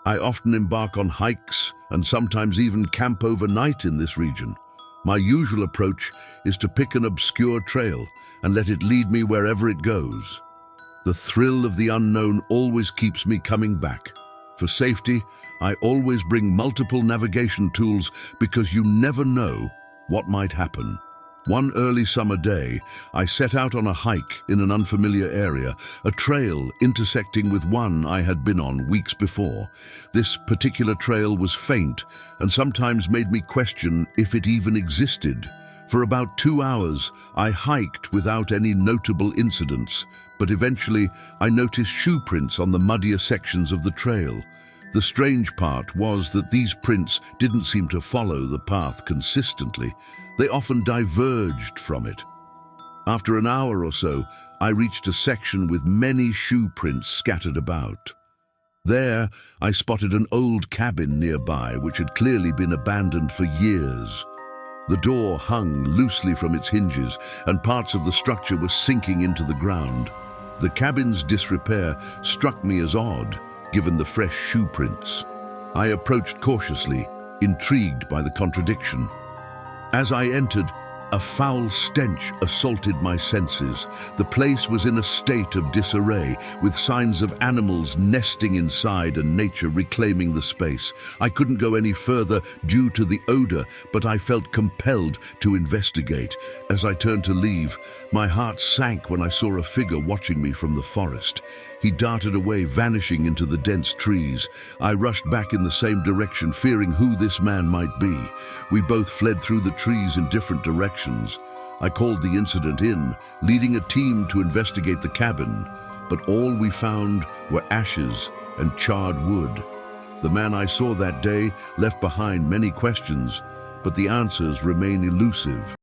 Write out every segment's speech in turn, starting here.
I often embark on hikes and sometimes even camp overnight in this region. My usual approach is to pick an obscure trail and let it lead me wherever it goes. The thrill of the unknown always keeps me coming back. For safety, I always bring multiple navigation tools because you never know what might happen. One early summer day, I set out on a hike in an unfamiliar area, a trail intersecting with one I had been on weeks before. This particular trail was faint and sometimes made me question if it even existed. For about 2 hours, I hiked without any notable incidents, but eventually I noticed shoe prints on the muddier sections of the trail. The strange part was that these prints didn't seem to follow the path consistently. They often diverged from it. After an hour or so, I reached a section with many shoe prints scattered about. There, I spotted an old cabin nearby which had clearly been abandoned for years. The door hung loosely from its hinges, and parts of the structure were sinking into the ground. The cabin's disrepair struck me as odd, given the fresh shoe prints. I approached cautiously, intrigued by the contradiction. As I entered, a foul stench assaulted my senses. The place was in a state of disarray, with signs of animals nesting inside and nature reclaiming the space. I couldn't go any further due to the odor, but I felt compelled to investigate. As I turned to leave, my heart sank when I saw a figure watching me from the forest. He darted away, vanishing into the dense trees. I rushed back in the same direction, fearing who this man might be. We both fled through the trees in different directions. I called the incident in, leading a team to investigate the cabin, but all we found were ashes and charred wood. The man I saw that day left behind many questions, but the answers remain elusive.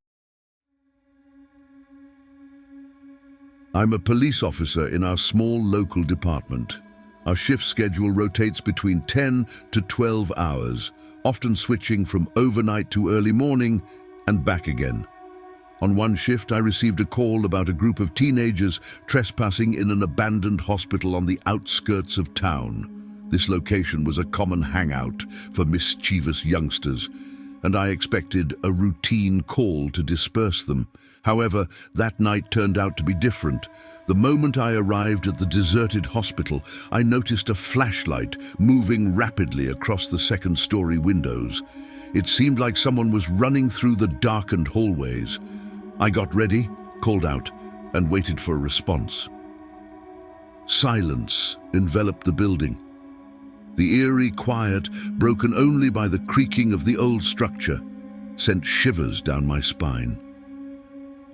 I'm a police officer in our small local department. Our shift schedule rotates between 10 to 12 hours, often switching from overnight to early morning and back again. On one shift, I received a call about a group of teenagers trespassing in an abandoned hospital on the outskirts of town. This location was a common hangout for mischievous youngsters, and I expected a routine call to disperse them. However, that night turned out to be different. The moment I arrived at the deserted hospital, I noticed a flashlight moving rapidly across the second-story windows. It seemed like someone was running through the darkened hallways. I got ready, called out, and waited for a response. Silence enveloped the building. The eerie quiet, broken only by the creaking of the old structure, sent shivers down my spine.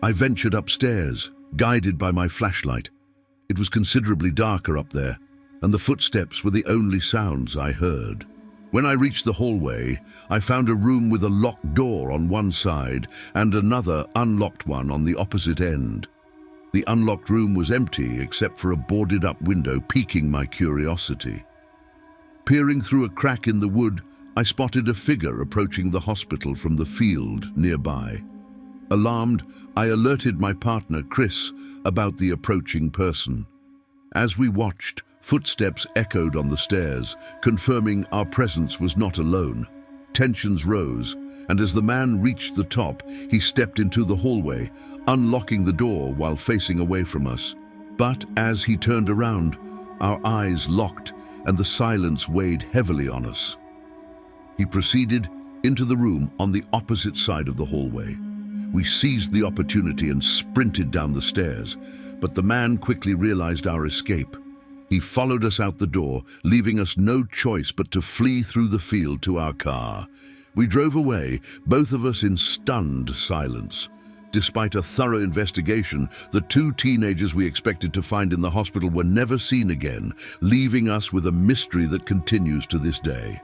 I ventured upstairs, guided by my flashlight. It was considerably darker up there, and the footsteps were the only sounds I heard. When I reached the hallway, I found a room with a locked door on one side and another unlocked one on the opposite end. The unlocked room was empty except for a boarded-up window piquing my curiosity. Peering through a crack in the wood, I spotted a figure approaching the hospital from the field nearby. Alarmed, I alerted my partner, Chris, about the approaching person. As we watched, footsteps echoed on the stairs, confirming our presence was not alone. Tensions rose, and as the man reached the top, he stepped into the hallway, unlocking the door while facing away from us. But as he turned around, our eyes locked, and the silence weighed heavily on us. He proceeded into the room on the opposite side of the hallway. We seized the opportunity and sprinted down the stairs, but the man quickly realized our escape. He followed us out the door, leaving us no choice but to flee through the field to our car. We drove away, both of us in stunned silence. Despite a thorough investigation, the two teenagers we expected to find in the hospital were never seen again, leaving us with a mystery that continues to this day.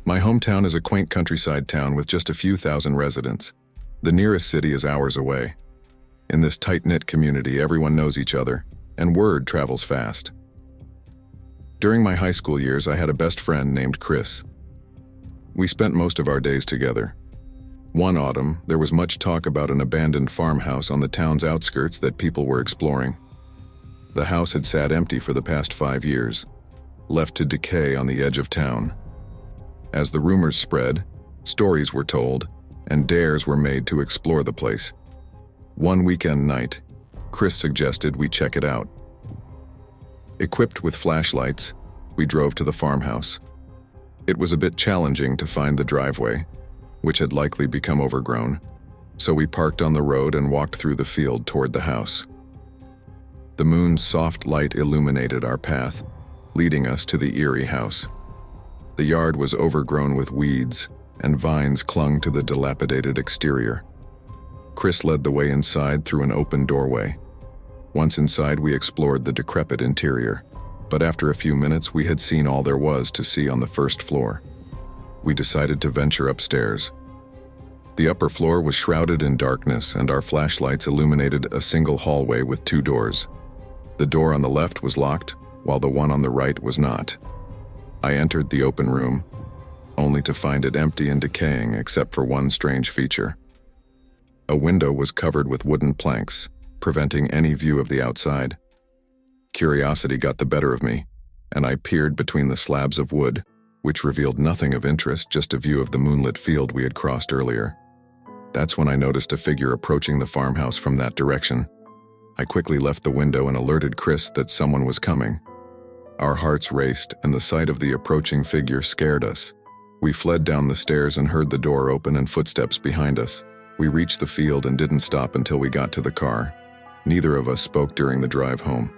My hometown is a quaint countryside town with just a few thousand residents. The nearest city is hours away. In this tight-knit community, everyone knows each other, and word travels fast. During my high school years, I had a best friend named Chris. We spent most of our days together. One autumn, there was much talk about an abandoned farmhouse on the town's outskirts that people were exploring. The house had sat empty for the past 5 years, left to decay on the edge of town. As the rumors spread, stories were told, and dares were made to explore the place. One weekend night, Chris suggested we check it out. Equipped with flashlights, we drove to the farmhouse. It was a bit challenging to find the driveway, which had likely become overgrown, so we parked on the road and walked through the field toward the house. The moon's soft light illuminated our path, leading us to the eerie house. The yard was overgrown with weeds, and vines clung to the dilapidated exterior. Chris led the way inside through an open doorway. Once inside, we explored the decrepit interior, but after a few minutes, we had seen all there was to see on the first floor. We decided to venture upstairs. The upper floor was shrouded in darkness, and our flashlights illuminated a single hallway with 2 doors. The door on the left was locked, while the one on the right was not. I entered the open room, only to find it empty and decaying except for one strange feature. A window was covered with wooden planks, preventing any view of the outside. Curiosity got the better of me, and I peered between the slabs of wood, which revealed nothing of interest, just a view of the moonlit field we had crossed earlier. That's when I noticed a figure approaching the farmhouse from that direction. I quickly left the window and alerted Chris that someone was coming. Our hearts raced, and the sight of the approaching figure scared us. We fled down the stairs and heard the door open and footsteps behind us. We reached the field and didn't stop until we got to the car. Neither of us spoke during the drive home.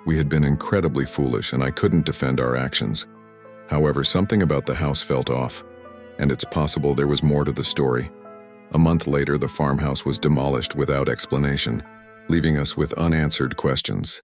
We had been incredibly foolish, and I couldn't defend our actions. However, something about the house felt off, and it's possible there was more to the story. A month later, the farmhouse was demolished without explanation, leaving us with unanswered questions.